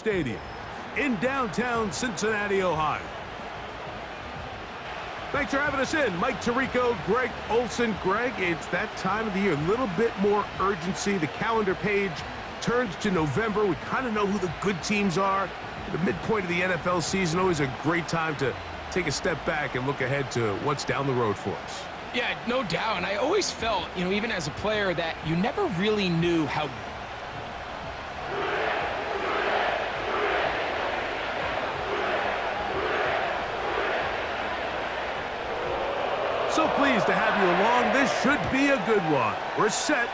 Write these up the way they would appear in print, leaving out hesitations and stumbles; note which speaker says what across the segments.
Speaker 1: Stadium in downtown Cincinnati, Ohio. Thanks for having us in. Mike Tirico, Greg Olson. Greg, it's that time of the year. A little bit more urgency. The calendar page turns to November. We kind of know who the good teams are. The midpoint of the NFL season, always a great time to take a step back and look ahead to what's down the road for us.
Speaker 2: Yeah, no doubt. And I always felt, even as a player, that you never really knew how...
Speaker 1: So pleased to have you along. This should be a good one. We're set,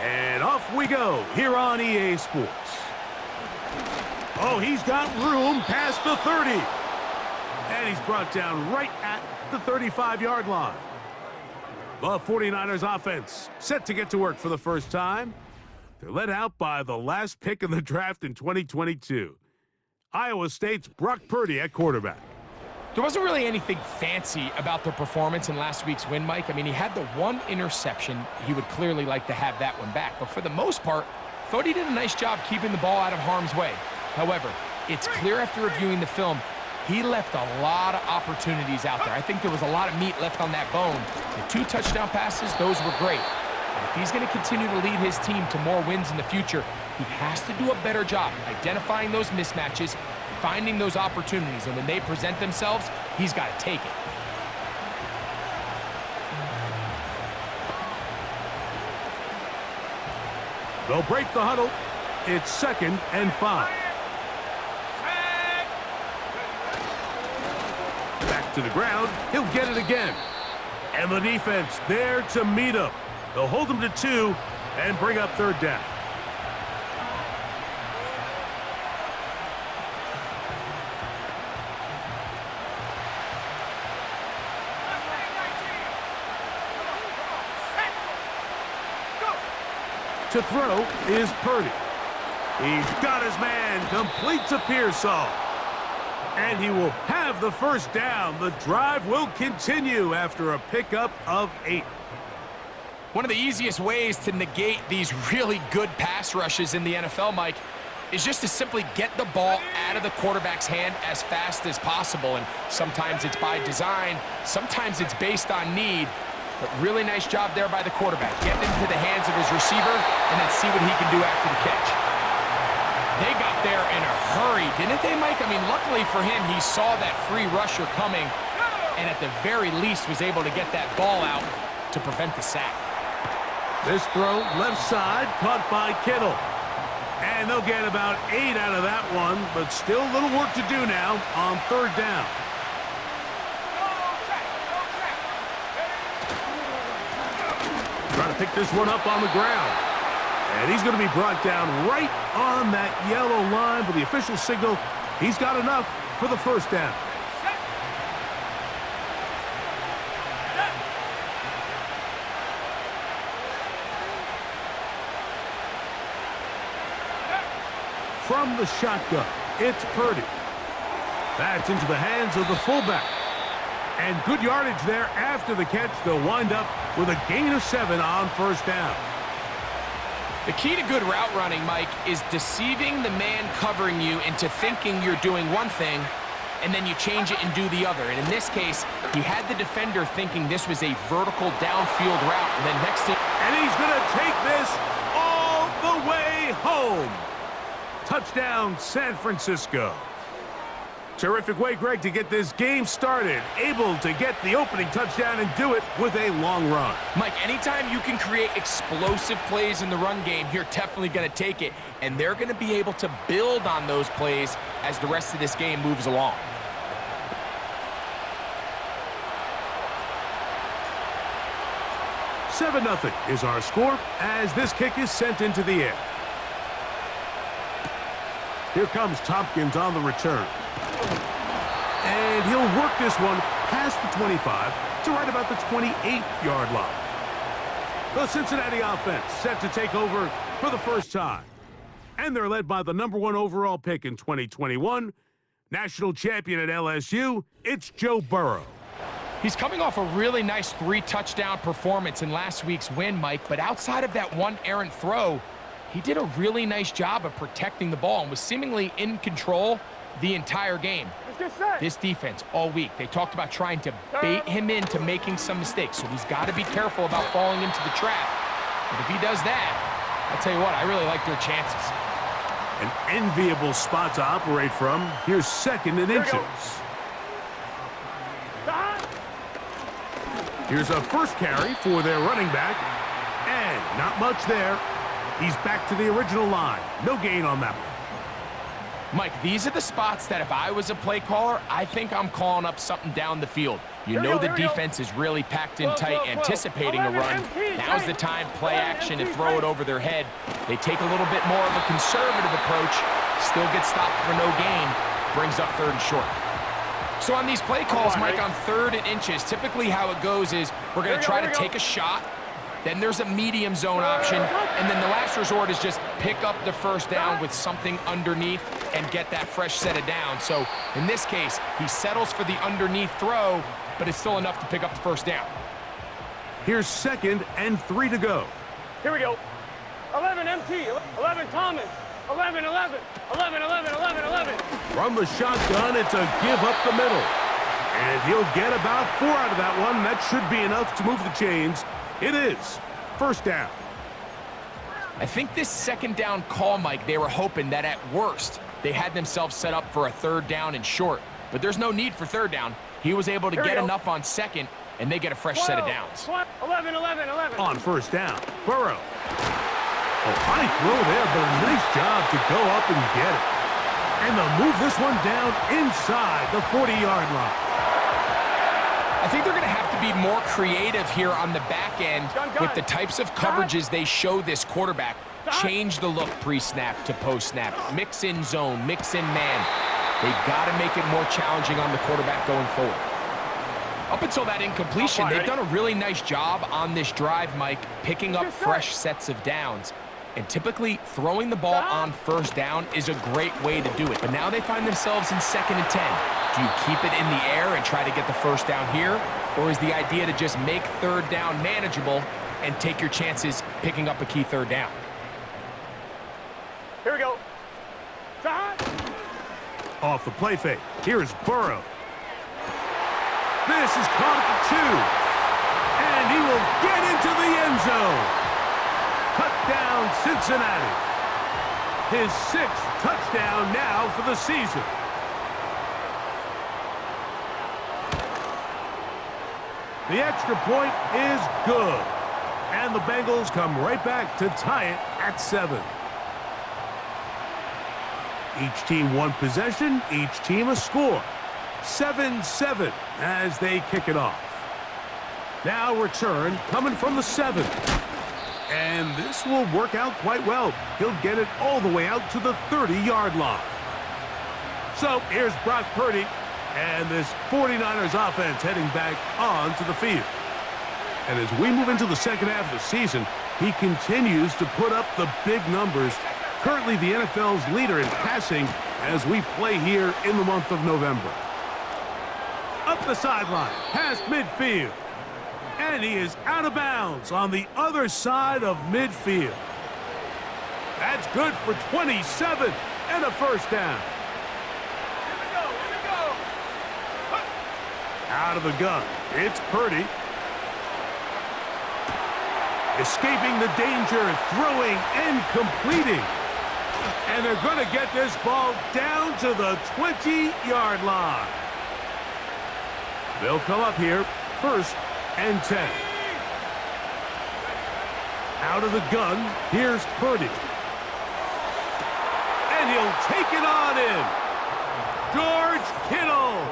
Speaker 1: and off we go here on EA Sports. Oh, he's got room past the 30. And he's brought down right at the 35-yard line. The 49ers offense set to get to work for the first time. They're led out by the last pick in the draft in 2022. Iowa State's Brock Purdy at quarterback.
Speaker 2: There wasn't really anything fancy about their performance in last week's win, Mike. He had the one interception. He would clearly like to have that one back. But for the most part, thought he did a nice job keeping the ball out of harm's way. However, it's clear after reviewing the film, he left a lot of opportunities out there. I think there was a lot of meat left on that bone. The 2 touchdown passes, those were great. But if he's going to continue to lead his team to more wins in the future, he has to do a better job identifying those mismatches, finding those opportunities, and when they present themselves, he's got to take it.
Speaker 1: They'll break the huddle. It's 2nd and 5. Back to the ground. He'll get it again. And the defense there to meet him. They'll hold him to 2 and bring up 3rd down. To throw is Purdy. He's got his man, completes a Pearsall. And he will have the first down. The drive will continue after a pickup of 8.
Speaker 2: One of the easiest ways to negate these really good pass rushes in the NFL, Mike, is just to simply get the ball out of the quarterback's hand as fast as possible. And sometimes it's by design, sometimes it's based on need. But really nice job there by the quarterback, getting into the hands of his receiver and then see what he can do after the catch. They got there in a hurry, didn't they, Mike? Luckily for him, he saw that free rusher coming and at the very least was able to get that ball out to prevent the sack.
Speaker 1: This throw, left side, caught by Kittle. And they'll get about 8 out of that one, but still a little work to do now on 3rd down. Trying to pick this one up on the ground. And he's going to be brought down right on that yellow line, but the official signal, he's got enough for the first down. From the shotgun, it's Purdy. That's into the hands of the fullback. And good yardage there after the catch. They'll wind up with a gain of 7 on 1st down.
Speaker 2: The key to good route running, Mike, is deceiving the man covering you into thinking you're doing one thing, and then you change it and do the other. And in this case, he had the defender thinking this was a vertical downfield route, and then next thing...
Speaker 1: And he's going to take this all the way home. Touchdown, San Francisco. Terrific way, Greg, to get this game started. Able to get the opening touchdown and do it with a long run.
Speaker 2: Mike, anytime you can create explosive plays in the run game, you're definitely going to take it. And they're going to be able to build on those plays as the rest of this game moves along.
Speaker 1: Seven 0 is our score as this kick is sent into the air. Here comes Tompkins on the return. And he'll work this one past the 25 to right about the 28-yard line. The Cincinnati offense set to take over for the first time. And they're led by the #1 overall pick in 2021, national champion at LSU, it's Joe Burrow.
Speaker 2: He's coming off a really nice 3-touchdown performance in last week's win, Mike, but outside of that one errant throw, he did a really nice job of protecting the ball and was seemingly in control the entire game. This defense all week, they talked about trying to bait him into making some mistakes, so he's got to be careful about falling into the trap. But if he does that, I'll tell you what, I really like their chances.
Speaker 1: An enviable spot to operate from. Here's 2nd and inches. Here's a first carry for their running back. And not much there. He's back to the original line. No gain on that one.
Speaker 2: Mike, these are the spots that if I was a play caller, I think I'm calling up something down the field. You know the defense is really packed in tight, anticipating a run. Now's the time, play action and throw it over their head. They take a little bit more of a conservative approach, still get stopped for no gain, brings up 3rd and short. So on these play calls, Mike, on 3rd and inches, typically how it goes is we're going to try to take a shot. Then there's a medium zone option, and then the last resort is just pick up the first down with something underneath and get that fresh set of downs. So in this case, he settles for the underneath throw, but it's still enough to pick up the first down.
Speaker 1: Here's 2nd and 3 to go.
Speaker 3: Here we go. 11 MT, 11 Thomas, 11, 11, 11, 11, 11, 11.
Speaker 1: From the shotgun, it's a give up the middle. And he'll get about 4 out of that one. That should be enough to move the chains. It is 1st down.
Speaker 2: I think this 2nd down call, Mike, they were hoping that at worst, they had themselves set up for a 3rd down and short. But there's no need for 3rd down. He was able to get enough on 2nd, and they get a fresh set of downs.
Speaker 3: 11, 11, 11.
Speaker 1: On 1st down, Burrow. A high throw there, but a nice job to go up and get it. And they'll move this one down inside the 40-yard line.
Speaker 2: I think they're going to have to be more creative here on the back end with the types of coverages they show this quarterback. Change the look pre-snap to post-snap. Mix in zone, mix in man. They've got to make it more challenging on the quarterback going forward. Up until that incompletion, they've done a really nice job on this drive, Mike, picking up fresh sets of downs. And typically, throwing the ball on 1st down is a great way to do it. But now they find themselves in 2nd and 10. Do you keep it in the air and try to get the first down here? Or is the idea to just make 3rd down manageable and take your chances picking up a key 3rd down?
Speaker 3: Here we go.
Speaker 1: Off the play fake, here's Burrow. This is caught at the 2. And he will get into the end zone. Touchdown, Cincinnati. His 6th touchdown now for the season. The extra point is good. And the Bengals come right back to tie it at 7. Each team 1 possession, each team a score. 7-7 as they kick it off. Now return coming from the 7. And this will work out quite well. He'll get it all the way out to the 30-yard line. So here's Brock Purdy and this 49ers offense heading back onto the field. And as we move into the 2nd half of the season, he continues to put up the big numbers. Currently the NFL's leader in passing as we play here in the month of November. Up the sideline, past midfield. And he is out of bounds on the other side of midfield. That's good for 27 and a 1st down.
Speaker 3: Here we go.
Speaker 1: Out of the gun, it's Purdy. Escaping the danger, throwing and completing. And they're going to get this ball down to the 20-yard line. They'll come up here, 1st and 10. Out of the gun, here's Purdy. And he'll take it on in. George Kittle.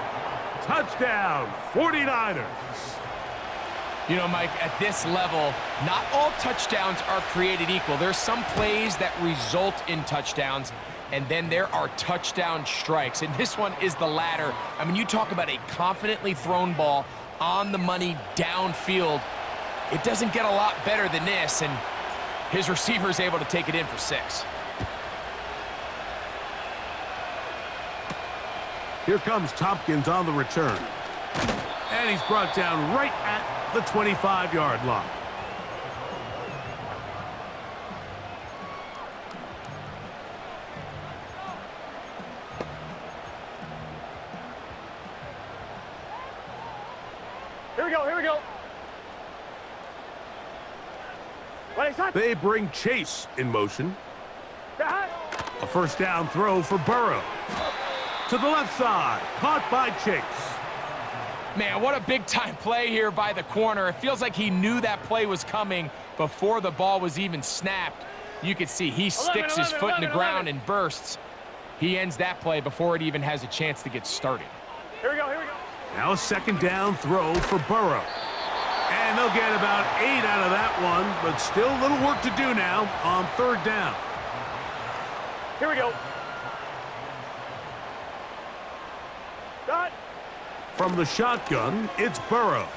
Speaker 1: Touchdown, 49ers.
Speaker 2: You know, Mike, at this level, not all touchdowns are created equal. There's some plays that result in touchdowns, and then there are touchdown strikes. And this one is the latter. I mean, you talk about a confidently thrown ball on the money downfield. It doesn't get a lot better than this, and his receiver is able to take it in for 6.
Speaker 1: Here comes Tompkins on the return. And he's brought down right at the 25-yard line.
Speaker 3: Here we go, here we go.
Speaker 1: They bring Chase in motion. A first down throw for Burrow. To the left side, caught by Chase.
Speaker 2: Man, what a big-time play here by the corner. It feels like he knew that play was coming before the ball was even snapped. You can see he sticks his foot in the ground and bursts. He ends that play before it even has a chance to get started.
Speaker 3: Here we go, here we go.
Speaker 1: Now a second down throw for Burrow. And they'll get about 8 out of that one, but still a little work to do now on third down.
Speaker 3: Here we go. Dot.
Speaker 1: From the shotgun, it's Burrow.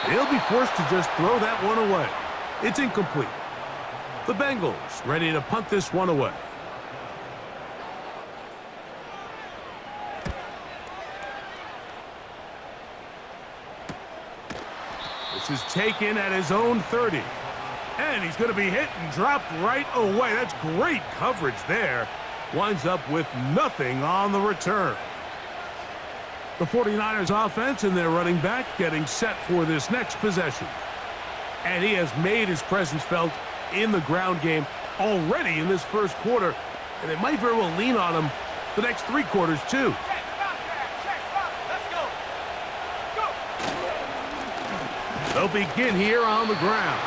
Speaker 1: He'll be forced to just throw that one away. It's incomplete. The Bengals ready to punt this one away. This is taken at his own 30. And he's going to be hit and dropped right away. That's great coverage there. Winds up with nothing on the return. The 49ers offense and their running back getting set for this next possession. And he has made his presence felt in the ground game already in this first quarter. And it might very well lean on him the next 3 quarters too. They'll begin here on the ground.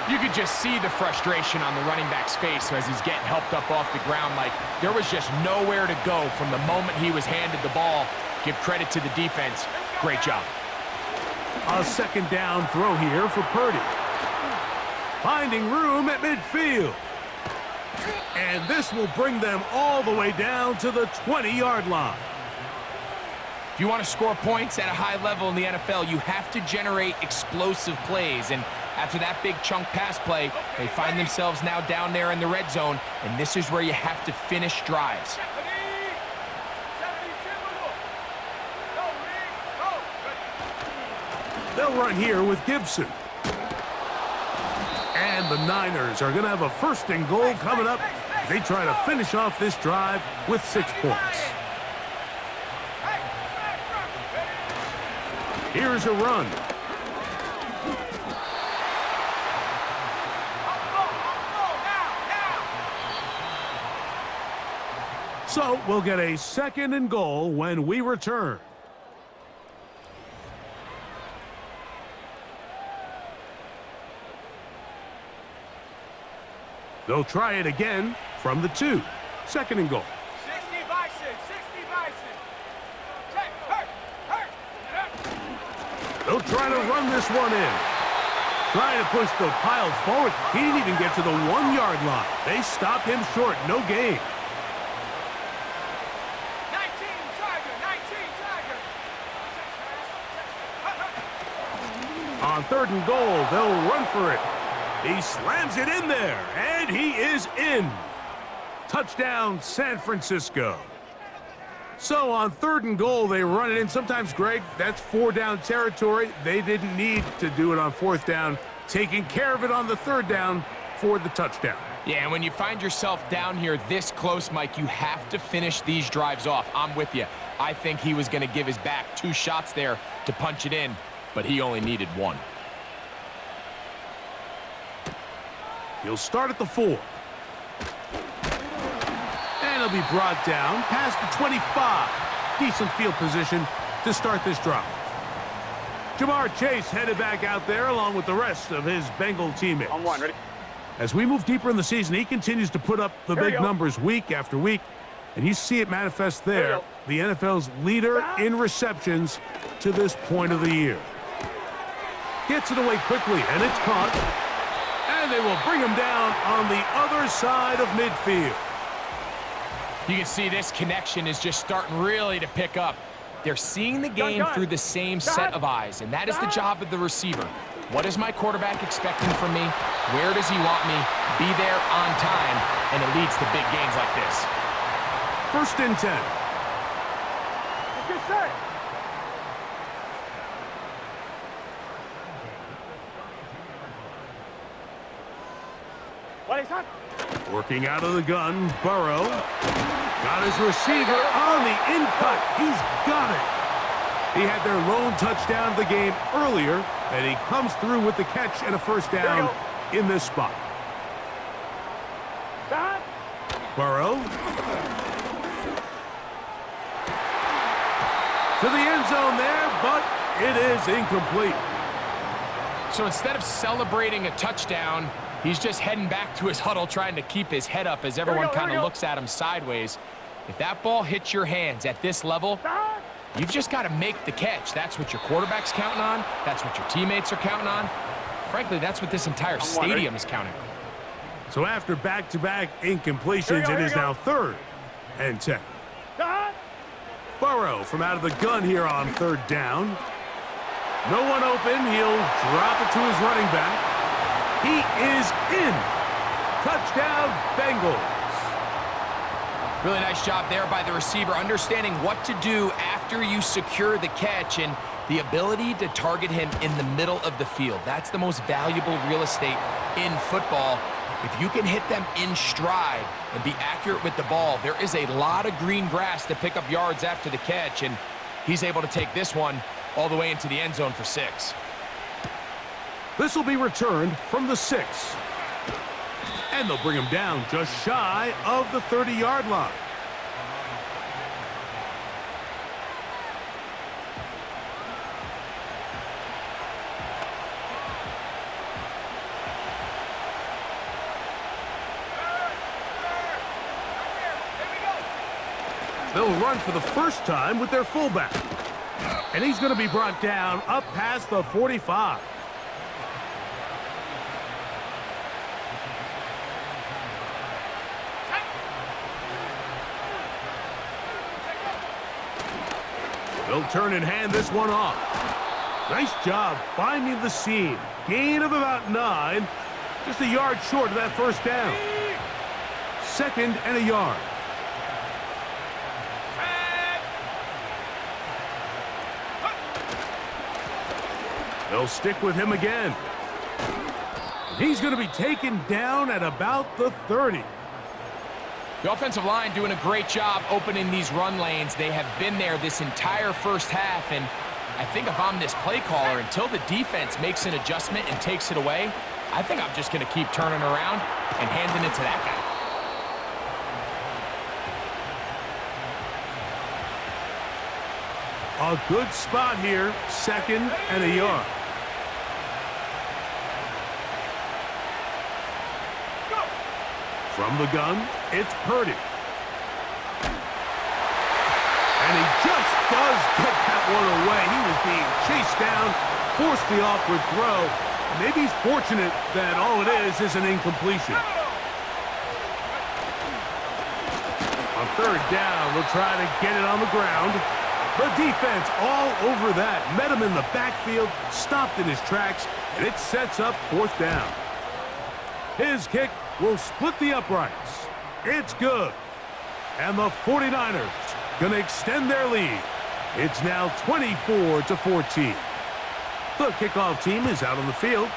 Speaker 2: You could just see the frustration on the running back's face as he's getting helped up off the ground. Like there was just nowhere to go from the moment he was handed the ball. Give credit to the defense. Great job.
Speaker 1: A second down throw here for Purdy. Finding room at midfield. And this will bring them all the way down to the 20-yard line.
Speaker 2: If you want to score points at a high level in the NFL, you have to generate explosive plays. And after that big chunk pass play, they find themselves now down there in the red zone. And this is where you have to finish drives.
Speaker 1: They'll run here with Gibson. And the Niners are going to have a first and goal coming up. They try to finish off this drive with 6 points. Here's a run. So we'll get a second and goal when we return. They'll try it again from the 2. Second and goal.
Speaker 3: 60 Bison, 60 Bison. Check, hurt.
Speaker 1: They'll try to run this one in. Trying to push the pile forward. He didn't even get to the 1-yard line. They stop him short. No gain.
Speaker 3: 19 Tiger.
Speaker 1: On third and goal, they'll run for it. He slams it in there, and he is in. Touchdown, San Francisco. So on third and goal, they run it in. Sometimes, Greg, that's 4-down territory. They didn't need to do it on 4th down. Taking care of it on the 3rd down for the touchdown.
Speaker 2: Yeah, and when you find yourself down here this close, Mike, you have to finish these drives off. I'm with you. I think he was going to give his back 2 shots there to punch it in, but he only needed 1.
Speaker 1: He'll start at the 4. And he'll be brought down past the 25. Decent field position to start this drive. Jamar Chase headed back out there along with the rest of his Bengal teammates.
Speaker 3: On 1, ready?
Speaker 1: As we move deeper in the season, he continues to put up the big numbers week after week. And you see it manifest there. The NFL's leader in receptions to this point of the year. Gets it away quickly, and it's caught. And they will bring him down on the other side of midfield.
Speaker 2: You can see this connection is just starting really to pick up. They're seeing the game through the same set of eyes, and that is the job of the receiver. What is my quarterback expecting from me? Where does he want me? Be there on time, and it leads to big gains like this.
Speaker 1: 1st and 10.
Speaker 3: Good set. What is that?
Speaker 1: Working out of the gun, Burrow. Got his receiver on the in-cut. He's got it. He had their lone touchdown of the game earlier, and he comes through with the catch and a first down in this spot. Burrow. To the end zone there, but it is incomplete.
Speaker 2: So instead of celebrating a touchdown, he's just heading back to his huddle trying to keep his head up as everyone kind of looks at him sideways. If that ball hits your hands at this level, you've just got to make the catch. That's what your quarterback's counting on. That's what your teammates are counting on. Frankly, that's what this entire stadium is counting on.
Speaker 1: So after back-to-back incompletions, it is now 3rd and 10. Burrow from out of the gun here on 3rd down. No one open. He'll drop it to his running back. He is in. Touchdown, Bengals.
Speaker 2: Really nice job there by the receiver, understanding what to do after you secure the catch and the ability to target him in the middle of the field. That's the most valuable real estate in football. If you can hit them in stride and be accurate with the ball, there is a lot of green grass to pick up yards after the catch, and he's able to take this one all the way into the end zone for 6.
Speaker 1: This will be returned from the 6. And they'll bring him down just shy of the 30-yard line. They'll run for the first time with their fullback. And he's going to be brought down up past the 45. They'll turn and hand this one off. Nice job finding the seam. Gain of about 9. Just a yard short of that first down. 2nd and a yard. They'll stick with him again. He's going to be taken down at about the 30.
Speaker 2: The offensive line doing a great job opening these run lanes. They have been there this entire first half, and I think if I'm this play caller, until the defense makes an adjustment and takes it away, I think I'm just going to keep turning around and handing it to that guy.
Speaker 1: A good spot here, 2nd and a yard. From the gun, it's Purdy. And he just does get that one away. He was being chased down, forced the awkward throw. Maybe he's fortunate that all it is an incompletion. On 3rd down, we'll try to get it on the ground. The defense all over that. Met him in the backfield, stopped in his tracks, and it sets up 4th down. His kick will split the uprights. It's good. And the 49ers going to extend their lead. It's now 24-14. The kickoff team is out on the field,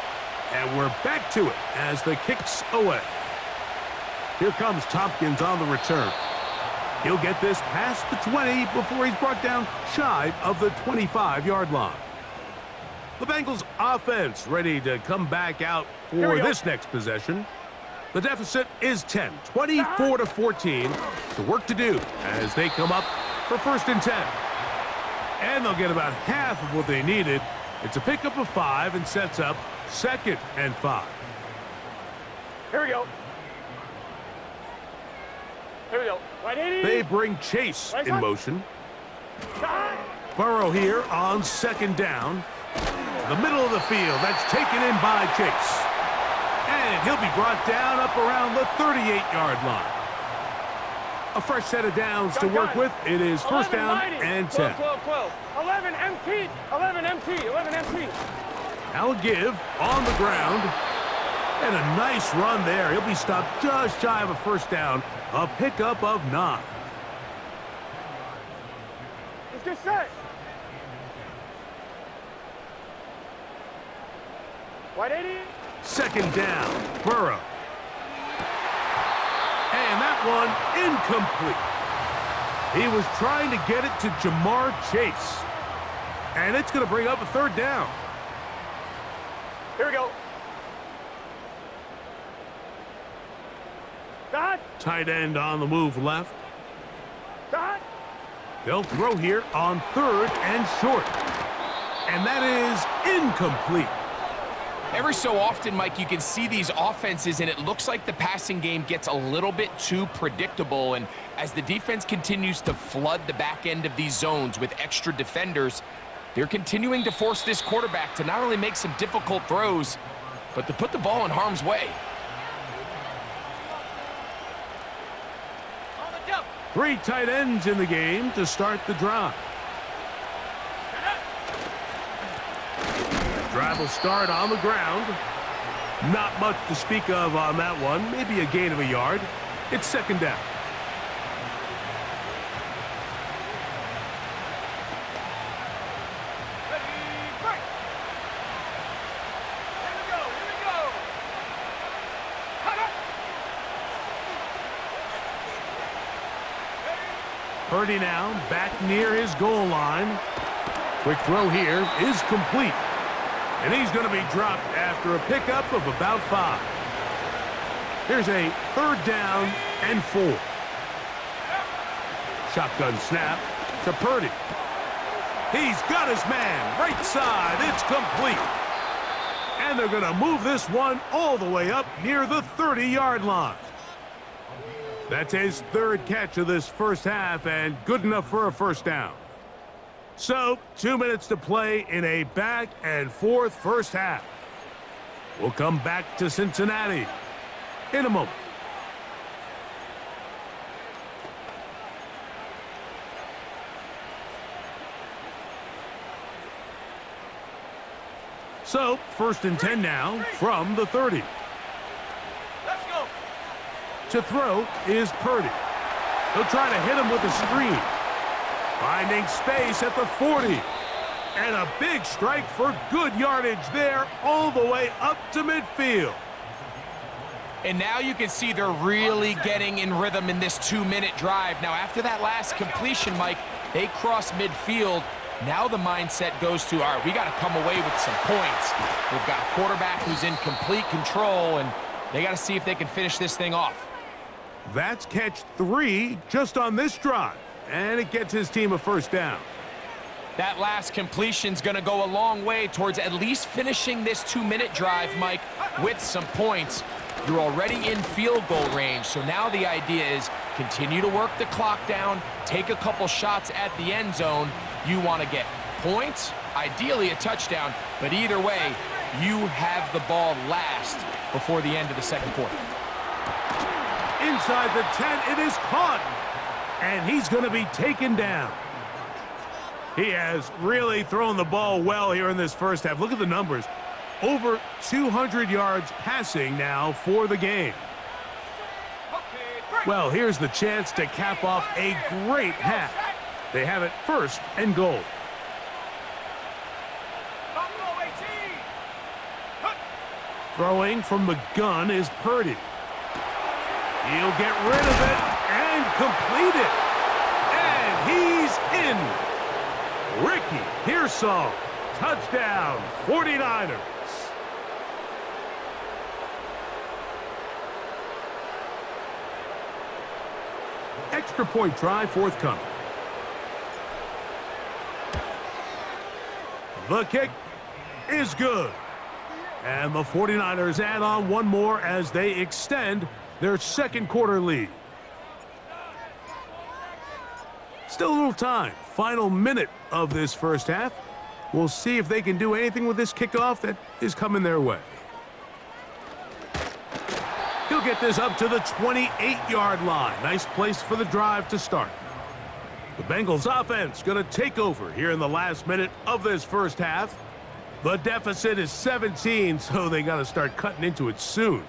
Speaker 1: and we're back to it as the kick's away. Here comes Tompkins on the return. He'll get this past the 20 before he's brought down shy of the 25-yard line. The Bengals offense ready to come back out for this next possession. The deficit is 10, 24-14. The work to do as they come up for 1st and 10. And they'll get about half of what they needed. It's a pickup of 5 and sets up 2nd and 5.
Speaker 3: Here we go. Here we go.
Speaker 1: They bring Chase in motion. Burrow here on 2nd down. The middle of the field, that's taken in by Chase. And he'll be brought down up around the 38-yard line. A fresh set of downs to work with. It is 1st down and 10.
Speaker 3: 12. 11 MT. 11 MT. 11 MT.
Speaker 1: Now a give on the ground. And a nice run there. He'll be stopped just shy of a 1st down. A pickup of 9.
Speaker 3: Let's get set. White 80.
Speaker 1: 2nd down. Burrow. And that one incomplete. He was trying to get it to Jamar Chase. And it's going to bring up a third down.
Speaker 3: Here we go. Dot.
Speaker 1: Tight end on the move left.
Speaker 3: Dot.
Speaker 1: They'll throw here on third and short. And that is incomplete.
Speaker 2: Every so often, Mike, you can see these offenses, and it looks like the passing game gets a little bit too predictable. And as the defense continues to flood the back end of these zones with extra defenders, they're continuing to force this quarterback to not only make some difficult throws, but to put the ball in harm's way.
Speaker 1: Three tight ends in the game to start the drive. Drive will start on the ground. Not much to speak of on that one. Maybe a gain of a yard. It's second down. Purdy now back near his goal line. Quick throw here is complete. And he's going to be dropped after a pickup of about 5. Here's a third down and 4. Shotgun snap to Purdy. He's got his man right side. It's complete. And they're going to move this one all the way up near the 30-yard line. That's his third catch of this first half and good enough for a first down. So, 2 minutes to play in a back and forth first half. We'll come back to Cincinnati in a moment. So, first and 10 now from the 30.
Speaker 3: Let's go.
Speaker 1: To throw is Purdy. He'll try to hit him with a screen. Finding space at the 40. And a big strike for good yardage there all the way up to midfield.
Speaker 2: And now you can see they're really getting in rhythm in this 2-minute drive. Now, after that last completion, Mike, they cross midfield. Now the mindset goes to, all right, we got to come away with some points. They've got a quarterback who's in complete control, and they got to see if they can finish this thing off.
Speaker 1: That's catch 3 just on this drive. And it gets his team a first down.
Speaker 2: That last completion's going to go a long way towards at least finishing this 2-minute drive, Mike, with some points. You're already in field goal range, so now the idea is continue to work the clock down, take a couple shots at the end zone. You want to get points, ideally a touchdown, but either way, you have the ball last before the end of the second quarter.
Speaker 1: Inside the 10, it is caught. And he's going to be taken down. He has really thrown the ball well here in this first half. Look at the numbers. Over 200 yards passing now for the game. Well, here's the chance to cap off a great half. They have it first and goal. Throwing from the gun is Purdy. He'll get rid of it and complete it. And he's in. Ricky Pearsall. Touchdown, 49ers. Extra point try forthcoming. The kick is good. And the 49ers add on one more as they extend their second quarter lead. Still a little time. Final minute of this first half. We'll see if they can do anything with this kickoff that is coming their way. He'll get this up to the 28-yard line. Nice place for the drive to start. The Bengals offense going to take over here in the last minute of this first half. The deficit is 17, so they got to start cutting into it soon.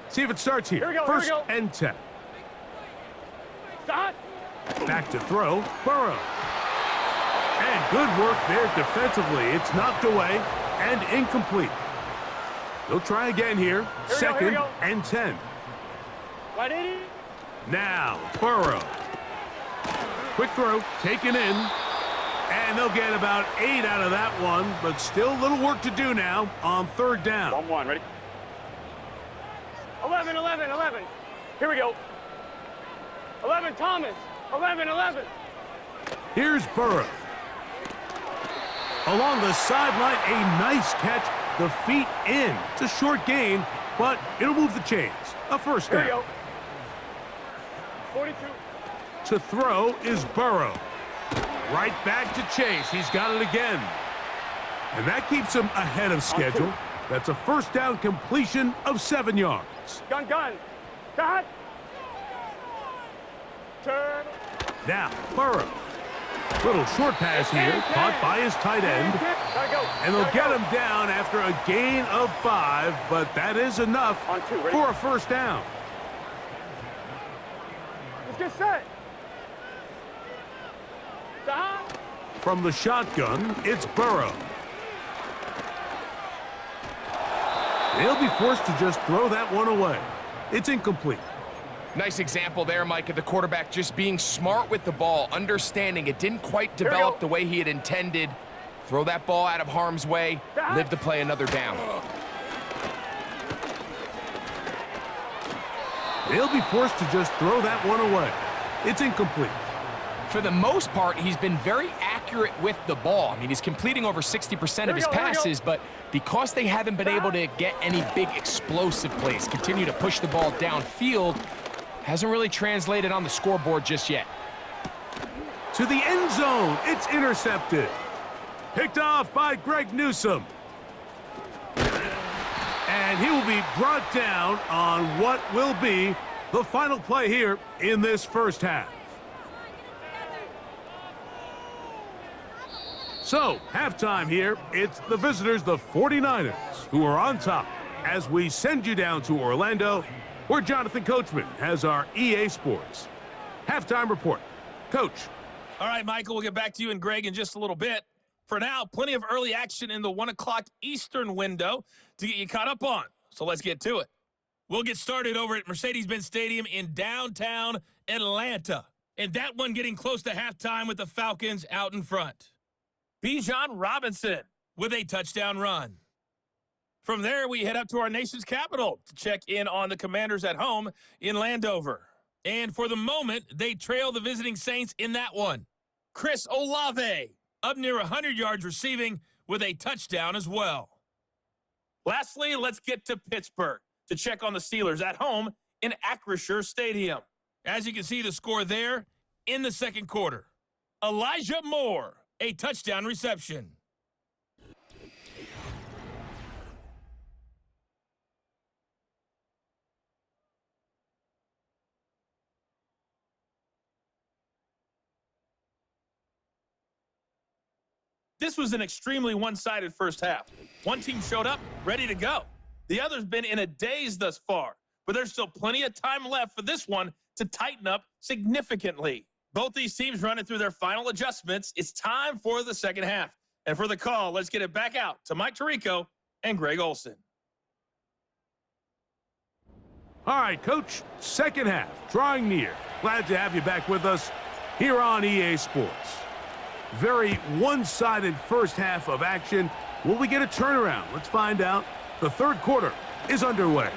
Speaker 1: See if it starts here. First and 10.
Speaker 3: Stop.
Speaker 1: Back to throw, Burrow. And good work there defensively. It's knocked away and incomplete. They'll try again here. Second and 10. Now, Burrow. Quick throw, taken in. And they'll get about 8 out of that one, but still a little work to do now on third down.
Speaker 3: 1-1, ready? 11, 11, 11. Here we go. 11, Thomas. 11, 11.
Speaker 1: Here's Burrow. Along the sideline, a nice catch. The feet in. It's a short gain, but it'll move the chains. A first
Speaker 3: Here we
Speaker 1: down.
Speaker 3: go. 42.
Speaker 1: To throw is Burrow. Right back to Chase. He's got it again. And that keeps him ahead of schedule. That's a first down completion of 7 yards.
Speaker 3: Gun. Cut. Turn.
Speaker 1: Now, Burrow. Little short pass here, caught by his tight end.
Speaker 3: Gotta go.
Speaker 1: And they'll
Speaker 3: Gotta
Speaker 1: get
Speaker 3: go.
Speaker 1: him down after a gain of 5, but that is enough
Speaker 3: On 2, ready?
Speaker 1: for a first down.
Speaker 3: Let's get set. Stop.
Speaker 1: From the shotgun, it's Burrow. They'll be forced to just throw that one away. It's incomplete.
Speaker 2: Nice example there, Mike, of the quarterback just being smart with the ball, understanding it didn't quite develop the way he had intended. Throw that ball out of harm's way, live to play another down.
Speaker 1: They'll be forced to just throw that one away. It's incomplete.
Speaker 2: For the most part, he's been very accurate with the ball. I mean, he's completing over 60% of his passes, but because they haven't been able to get any big explosive plays, continue to push the ball downfield, hasn't really translated on the scoreboard just yet.
Speaker 1: To the end zone, it's intercepted. Picked off by Greg Newsome. And he will be brought down on what will be the final play here in this first half. So, halftime here, it's the visitors, the 49ers, who are on top as we send you down to Orlando, where Jonathan Coachman has our EA Sports halftime report. Coach.
Speaker 4: All right, Michael, we'll get back to you and Greg in just a little bit. For now, plenty of early action in the 1 o'clock Eastern window to get you caught up on. So let's get to it. We'll get started over at Mercedes-Benz Stadium in downtown Atlanta. And that one getting close to halftime with the Falcons out in front. Bijan Robinson with a touchdown run. From there, we head up to our nation's capital to check in on the Commanders at home in Landover. And for the moment, they trail the visiting Saints in that one. Chris Olave up near 100 yards receiving with a touchdown as well. Lastly, let's get to Pittsburgh to check on the Steelers at home in Acrisure Stadium. As you can see the score there in the second quarter. Elijah Moore, a touchdown reception. This was an extremely one-sided first half. One team showed up, ready to go. The other's been in a daze thus far, but there's still plenty of time left for this one to tighten up significantly. Both these teams running through their final adjustments. It's time for the second half. And for the call, let's get it back out to Mike Tirico and Greg Olson.
Speaker 1: All right, Coach, second half, drawing near. Glad to have you back with us here on EA Sports. Very one-sided first half of action. Will we get a turnaround? Let's find out. The third quarter is underway.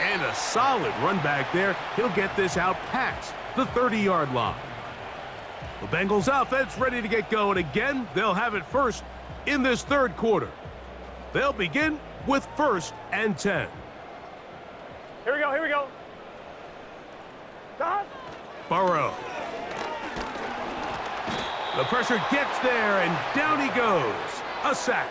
Speaker 1: And a solid run back there. He'll get this out past the 30-yard line. The Bengals offense ready to get going again. They'll have it first in this third quarter. They'll begin with 1st and 10.
Speaker 3: Here we go. Stop.
Speaker 1: Burrow. The pressure gets there, and down he goes. A sack.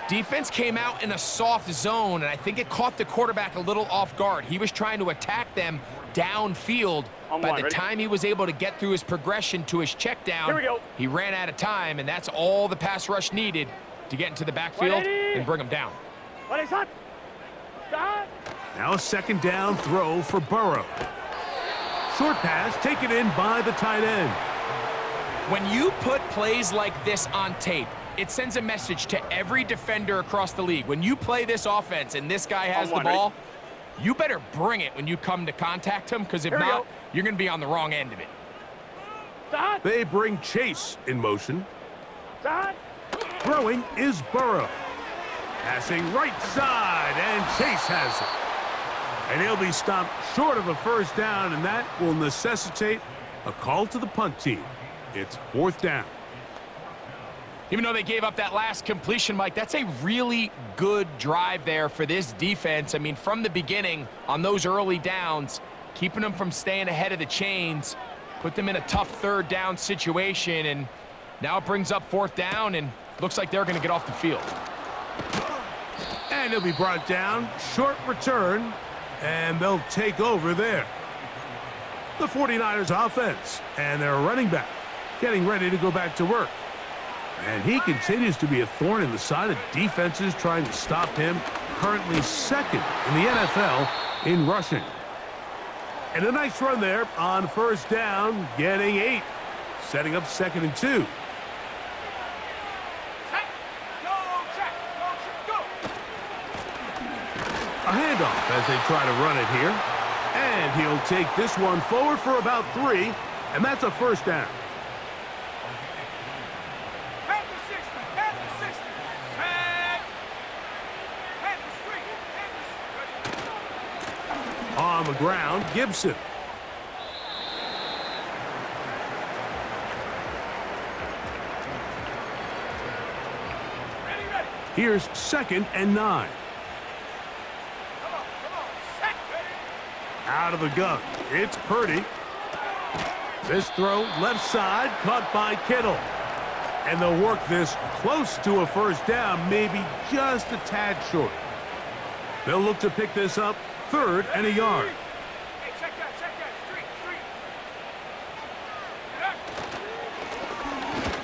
Speaker 2: Defense came out in a soft zone, and I think it caught the quarterback a little off guard. He was trying to attack them downfield. By the time he was able to get through his progression to his check down, he ran out of time, and that's all the pass rush needed to get into the backfield and bring him down.
Speaker 1: Now a second down throw for Burrow. Short pass taken in by the tight end.
Speaker 2: When you put plays like this on tape, it sends a message to every defender across the league. When you play this offense and this guy has the ball, you better bring it when you come to contact him, because if not, you're going to be on the wrong end of it.
Speaker 3: Start.
Speaker 1: They bring Chase in motion.
Speaker 3: Start.
Speaker 1: Throwing is Burrow. Passing right side, and Chase has it. And he'll be stopped short of a first down, and that will necessitate a call to the punt team. It's 4th down.
Speaker 2: Even though they gave up that last completion, Mike, that's a really good drive there for this defense. I mean, from the beginning, on those early downs, keeping them from staying ahead of the chains, put them in a tough 3rd down situation, and now it brings up 4th down, and looks like they're going to get off the field.
Speaker 1: And he'll be brought down. Short return, and they'll take over there. The 49ers offense and their running back getting ready to go back to work. And he continues to be a thorn in the side of defenses trying to stop him. Currently 2nd in the NFL in rushing. And a nice run there on 1st down, getting 8. Setting up 2nd and 2. A handoff as they try to run it here. And he'll take this one forward for about 3, and that's a 1st down. On the ground, Gibson. Here's 2nd and 9. Out of the gun. It's Purdy. This throw left side caught by Kittle. And they'll work this close to a 1st down, maybe just a tad short. They'll look to pick this up 3rd and a yard.
Speaker 3: Hey, check that. Street.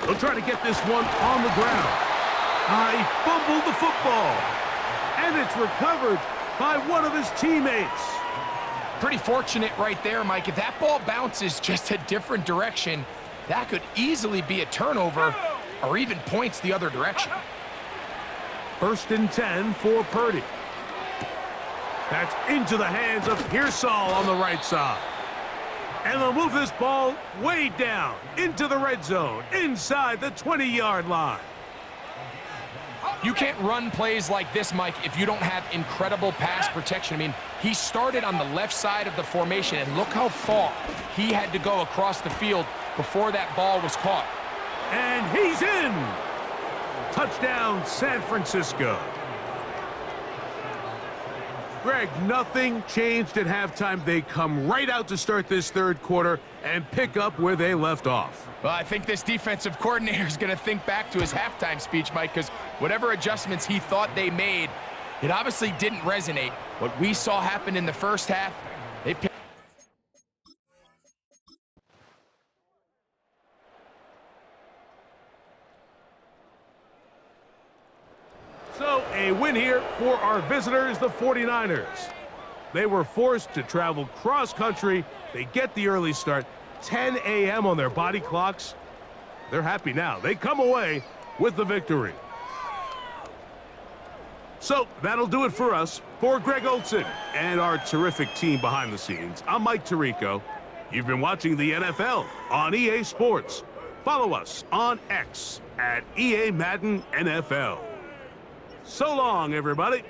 Speaker 1: They'll try to get this one on the ground. He fumbled the football. And it's recovered by one of his teammates.
Speaker 2: Pretty fortunate right there, Mike. If that ball bounces just a different direction, that could easily be a turnover or even points the other direction.
Speaker 1: 1st and 10 for Purdy. That's into the hands of Pearsall on the right side. And they'll move this ball way down into the red zone, inside the 20-yard line.
Speaker 2: You can't run plays like this, Mike, if you don't have incredible pass protection. I mean, he started on the left side of the formation, and look how far he had to go across the field before that ball was caught.
Speaker 1: And he's in. Touchdown, San Francisco. Greg, nothing changed at halftime. They come right out to start this 3rd quarter and pick up where they left off.
Speaker 2: Well, I think this defensive coordinator is going to think back to his halftime speech, Mike, because whatever adjustments he thought they made, it obviously didn't resonate. What we saw happen in the first half, they picked.
Speaker 1: So, a win here for our visitors, the 49ers. They were forced to travel cross-country. They get the early start, 10 a.m. on their body clocks. They're happy now. They come away with the victory. So, that'll do it for us. For Greg Olson and our terrific team behind the scenes, I'm Mike Tirico. You've been watching the NFL on EA Sports. Follow us on X at EA Madden NFL. So long, everybody.